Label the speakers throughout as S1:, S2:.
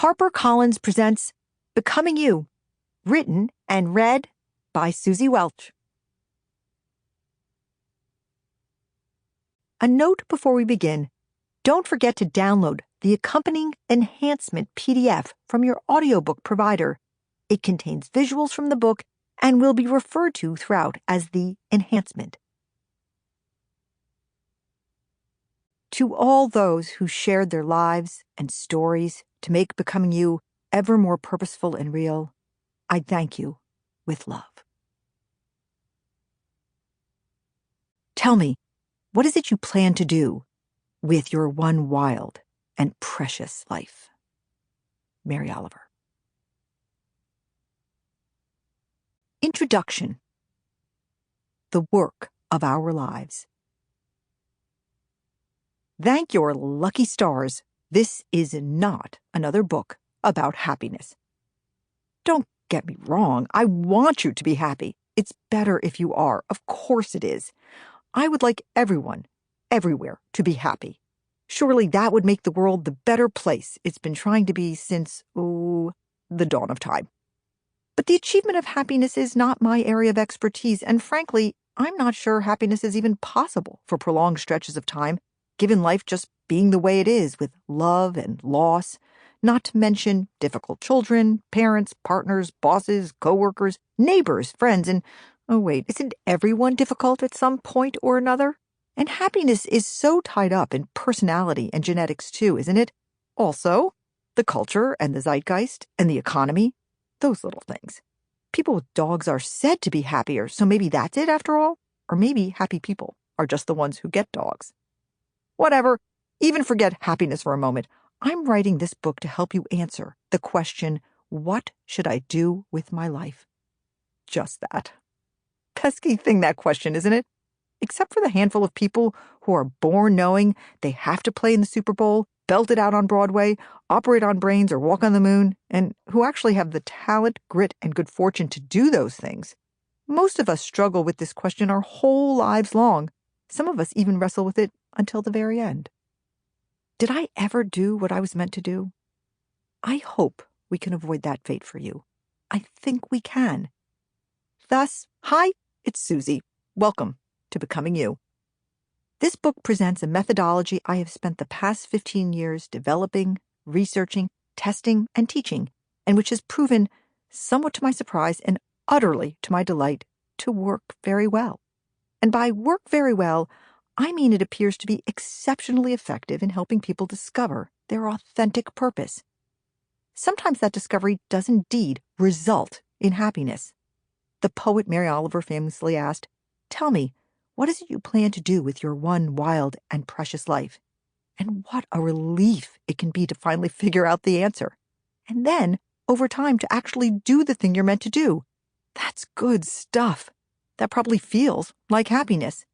S1: HarperCollins presents Becoming You, written and read by Suzy Welch. A note before we begin. Don't forget to download the accompanying enhancement PDF from your audiobook provider. It contains visuals from the book and will be referred to throughout as the enhancement. To all those who shared their lives and stories to make Becoming You ever more purposeful and real, I thank you with love. Tell me, what is it you plan to do with your one wild and precious life? Mary Oliver. Introduction. The work of our lives. Thank your lucky stars, this is not another book about happiness. Don't get me wrong, I want you to be happy. It's better if you are. Of course it is. I would like everyone, everywhere, to be happy. Surely that would make the world the better place it's been trying to be since, the dawn of time. But the achievement of happiness is not my area of expertise, and frankly, I'm not sure happiness is even possible for prolonged stretches of time, given life just being the way it is with love and loss, not to mention difficult children, parents, partners, bosses, coworkers, neighbors, friends, and, isn't everyone difficult at some point or another? And happiness is so tied up in personality and genetics too, isn't it? Also, the culture and the zeitgeist and the economy, those little things. People with dogs are said to be happier, so maybe that's it after all? Or maybe happy people are just the ones who get dogs. Whatever, even forget happiness for a moment. I'm writing this book to help you answer the question, what should I do with my life? Just that. Pesky thing, that question, isn't it? Except for the handful of people who are born knowing they have to play in the Super Bowl, belt it out on Broadway, operate on brains, or walk on the moon, and who actually have the talent, grit, and good fortune to do those things. Most of us struggle with this question our whole lives long. Some of us even wrestle with it until the very end. Did I ever do what I was meant to do? I hope we can avoid that fate for you. I think we can. Thus, hi, it's Suzy. Welcome to Becoming You. This book presents a methodology I have spent the past 15 years developing, researching, testing, and teaching, and which has proven, somewhat to my surprise and utterly to my delight, to work very well. And by work very well, I mean it appears to be exceptionally effective in helping people discover their authentic purpose. Sometimes that discovery does indeed result in happiness. The poet Mary Oliver famously asked, "Tell me, what is it you plan to do with your one wild and precious life?" And what a relief it can be to finally figure out the answer. And then, over time, to actually do the thing you're meant to do. That's good stuff. That probably feels like happiness.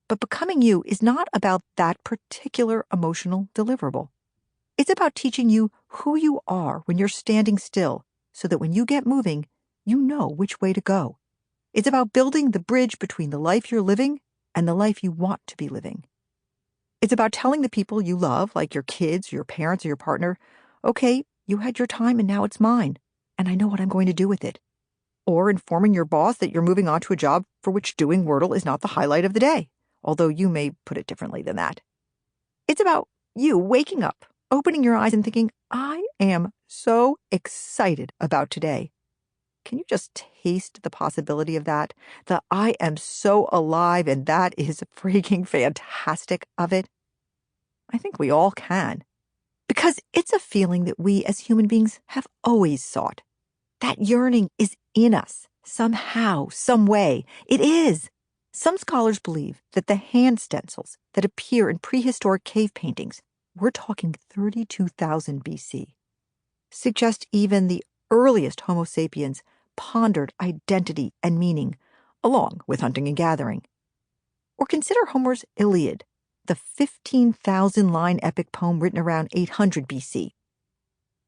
S1: But Becoming You is not about that particular emotional deliverable. It's about teaching you who you are when you're standing still, so that when you get moving, you know which way to go. It's about building the bridge between the life you're living and the life you want to be living. It's about telling the people you love, like your kids, your parents, or your partner, okay, you had your time and now it's mine, and I know what I'm going to do with it. Or informing your boss that you're moving on to a job for which doing Wordle is not the highlight of the day, although you may put it differently than that. It's about you waking up, opening your eyes and thinking, I am so excited about today. Can you just taste the possibility of that? The I am so alive and that is freaking fantastic of it? I think we all can. Because it's a feeling that we as human beings have always sought. That yearning is in us, somehow, some way. It is. Some scholars believe that the hand stencils that appear in prehistoric cave paintings, we're talking 32,000 BC, suggest even the earliest Homo sapiens pondered identity and meaning, along with hunting and gathering. Or consider Homer's Iliad, the 15,000-line epic poem written around 800 BC.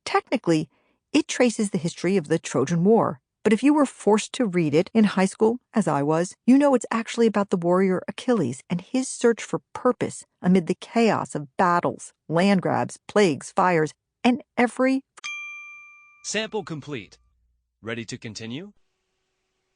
S1: Technically, it traces the history of the Trojan War, but if you were forced to read it in high school, as I was, you know it's actually about the warrior Achilles and his search for purpose amid the chaos of battles, land grabs, plagues, fires, and every
S2: Sample complete. Ready to continue?